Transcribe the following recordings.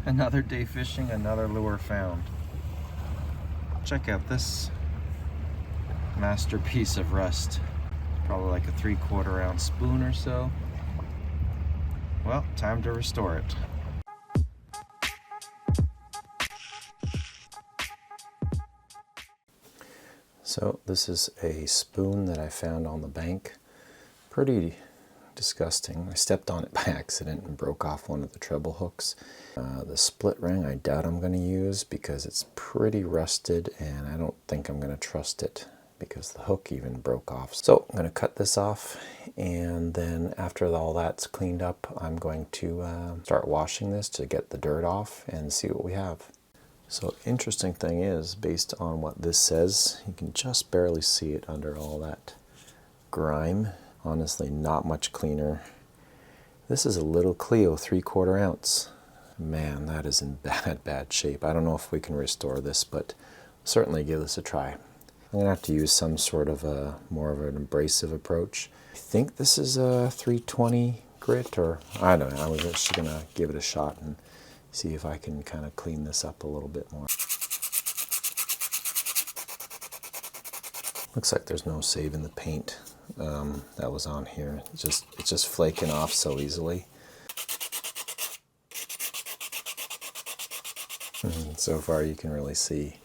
Another day fishing, another lure found. Check out this masterpiece of rust. Probably like a 3/4 ounce spoon or so. Well, time to restore it. So this is a spoon that I found on the bank. Pretty disgusting. I stepped on it by accident and broke off one of the treble hooks. The split ring I doubt I'm going to use because it's pretty rusted and I don't think I'm going to trust it because the hook even broke off. So I'm going to cut this off, and then after all that's cleaned up, I'm going to start washing this to get the dirt off and see what we have. So interesting thing is, based on what this says, you can just barely see it under all that grime. Honestly, not much cleaner. This is a little Cleo 3/4 ounce. Man, that is in bad shape. I don't know if we can restore this, but certainly give this a try. I'm gonna have to use some sort of more of an abrasive approach. I think this is a 320 grit, or I don't know. I was just gonna give it a shot and see if I can kind of clean this up a little bit more. Looks like there's no saving the paint that was on here. It's just flaking off so easily. So far you can really see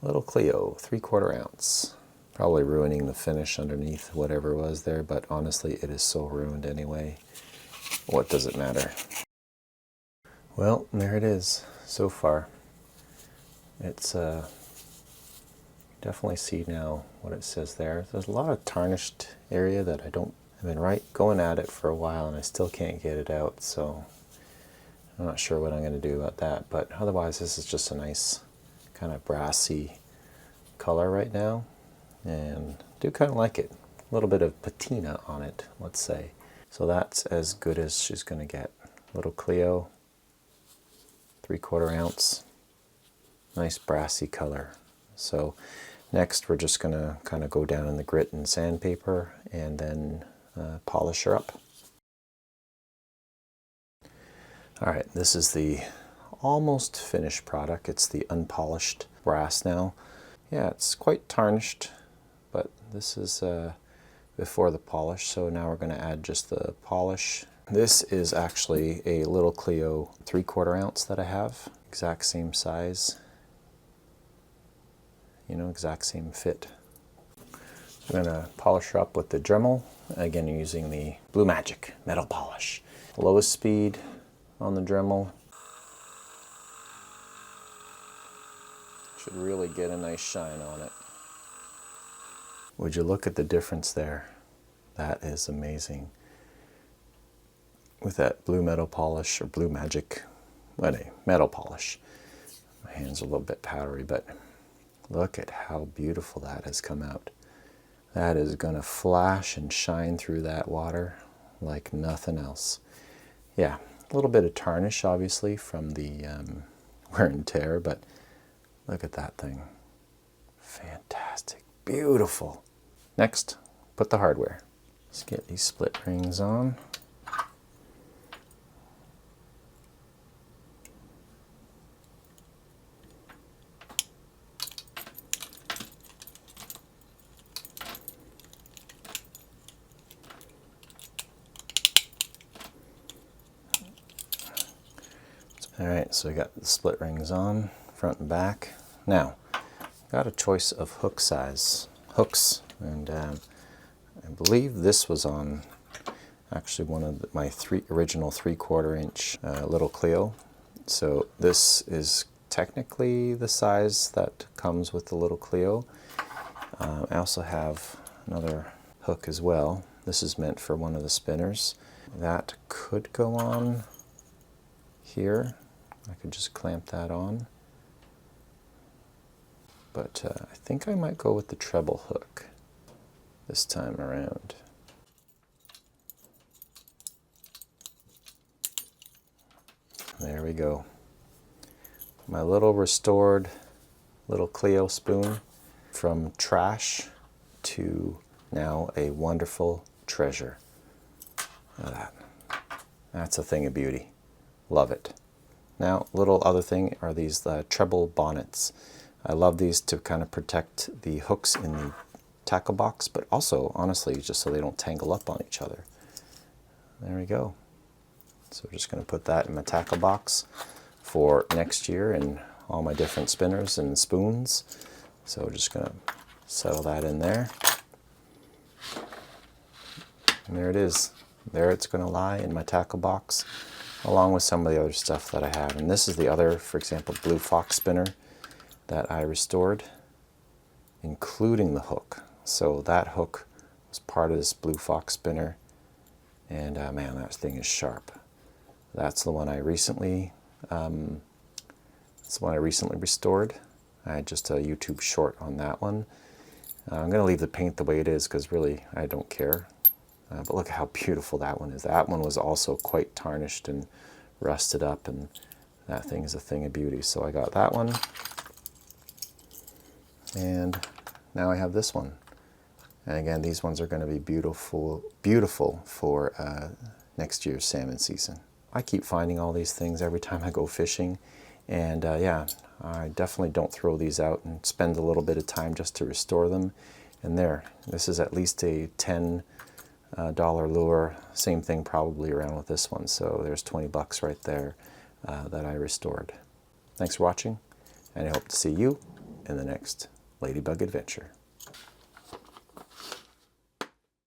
little Cleo 3/4 ounce. Probably ruining the finish underneath whatever was there, but honestly it is so ruined anyway. What does it matter? Well, there it is so far. It's definitely see now what it says there. There's a lot of tarnished area that I've been going at it for a while and I still can't get it out, so I'm not sure what I'm going to do about that, but otherwise this is just a nice kind of brassy color right now, and I do kind of like it. A little bit of patina on it, let's say. So that's as good as she's going to get. Little Cleo 3/4 ounce, nice brassy color. So next we're just going to kind of go down in the grit and sandpaper and then polish her up. Alright, this is the almost finished product. It's the unpolished brass now. Yeah, it's quite tarnished, but this is before the polish, so now we're going to add just the polish. This is actually a little Cleo 3/4 ounce that I have. Exact same size. You know, exact same fit. So I'm going to polish her up with the Dremel, again using the Blue Magic metal polish. Lowest speed on the Dremel. Should really get a nice shine on it. Would you look at the difference there? That is amazing. With that blue metal polish, or Blue Magic, metal polish. My hands are a little bit powdery, but look at how beautiful that has come out. That is going to flash and shine through that water like nothing else. Yeah, a little bit of tarnish obviously from the wear and tear, but look at that thing. Fantastic, beautiful. Next, put the hardware. Let's get these split rings on. Alright, so we got the split rings on, front and back. Now, got a choice of hooks, and I believe this was on actually one of my original 3/4 inch little Cleo. So this is technically the size that comes with the little Cleo. I also have another hook as well. This is meant for one of the spinners. That could go on here. I could just clamp that on. But I think I might go with the treble hook this time around. There we go. My little restored little Cleo spoon, from trash to now a wonderful treasure. Look at that. That's a thing of beauty. Love it. Now, little other thing are these treble bonnets. I love these to kind of protect the hooks in the tackle box, but also, honestly, just so they don't tangle up on each other. There we go. So we're just going to put that in my tackle box for next year and all my different spinners and spoons. So we're just going to settle that in there. And there it is. There it's going to lie in my tackle box, along with some of the other stuff that I have. And this is the other, for example, blue fox spinner that I restored, including the hook. So that hook was part of this blue fox spinner, and man, that thing is sharp. That's the one I recently, restored. I had just a YouTube short on that one. I'm going to leave the paint the way it is because really I don't care. But look at how beautiful that one is. That one was also quite tarnished and rusted up, and that thing is a thing of beauty. So I got that one, and now I have this one. And again, these ones are going to be beautiful, beautiful for next year's salmon season. I keep finding all these things every time I go fishing, and yeah, I definitely don't throw these out and spend a little bit of time just to restore them. And there, this is at least a $10 lure. Same thing probably around with this one. So there's 20 bucks right there that I restored. Thanks for watching, and I hope to see you in the next Ladybug adventure.